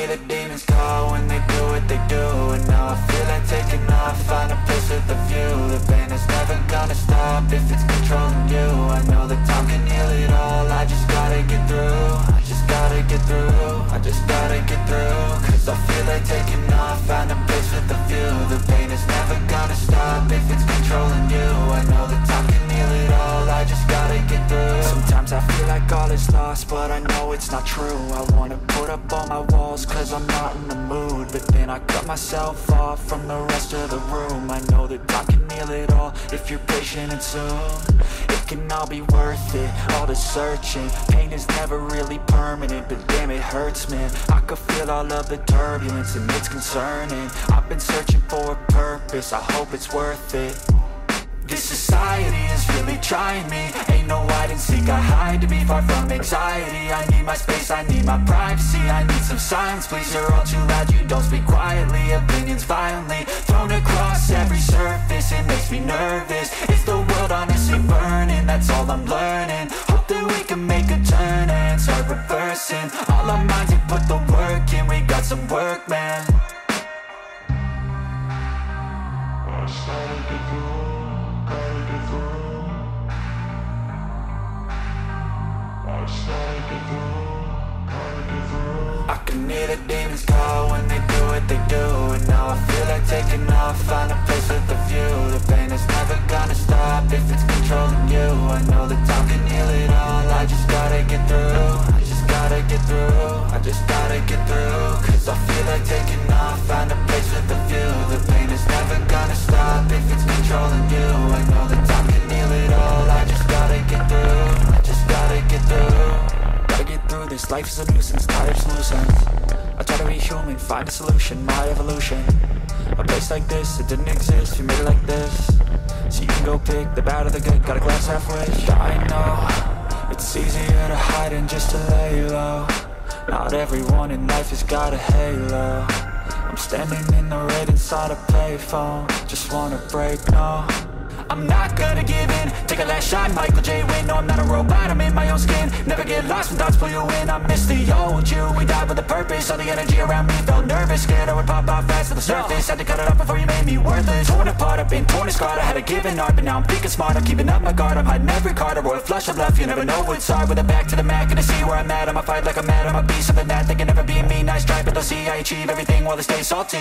the demons call when they do what they do. And now I feel like taking off, find a place with a view. The pain is never gonna stop if it's controlling you. I know that time can heal it all, I just gotta get through. I just gotta get through, I just gotta get through. Cause I feel like taking off, find a place with a view. The pain is never gonna stop if it's controlling you. I know that time can heal it all, I just gotta get through. Sometimes I feel like all is lost, but I know it's not true. I wanna put up all my walls cause I'm not in the mood, but then I cut myself off from the rest of the room. I know that I can heal it all if you're patient and soon. It can all be worth it, all the searching. Pain is never really permanent, but damn it hurts, man. I could feel all of the turbulence and it's concerning. I've been searching for a purpose, I hope it's worth it. This society is really trying me. Ain't no hide and seek, I hide to be far from anxiety. I need my space, I need my privacy. I need some silence, please, you're all too loud. You don't speak quietly, opinions violently thrown across every surface. It makes me nervous. Is the world honestly burning? That's all I'm learning. Hope that we can make a turn and start reversing. All our minds have put the work in, we got some work, man. I can hear the demons call when they do what they do. And now I feel like taking off, find a place with a view. The pain is never gonna stop if it's controlling you. I know that time can heal it all, I just gotta get through. I just gotta get through, I just gotta get through. Cause I feel like taking off, find a place with a view. The pain is never gonna stop if it's controlling you. I know that time can heal it all, I just gotta get through. I just gotta get through. Gotta get through this, life is a nuisance, tired of loose ends. I try to be human, find a solution, my evolution. A place like this, it didn't exist, we made it like this. So you can go pick the bad or the good, got a glass halfway. I know, it's easier to hide than just to lay low. Not everyone in life has got a halo. I'm standing in the red inside a payphone. Just wanna break, no, I'm not gonna give in. Take a last shot, Michael J. Win. No, I'm not a robot, I'm in my own skin. Never get lost when thoughts pull you in. I miss the old you, we died with a purpose. All the energy around me felt nervous, scared I would pop off fast to the surface. Had to cut it off before you made me worthless. Torn apart, I've been torn and scarred. I had a given art, but now I'm thinking smart. I'm keeping up my guard, I'm hiding every card. A royal flush of left, you never know what's hard. With a back to the mat, gonna see where I'm at. I'ma fight like I'm mad, I'ma be something that they can never be me. Nice try, but they'll see I achieve everything while they stay salty.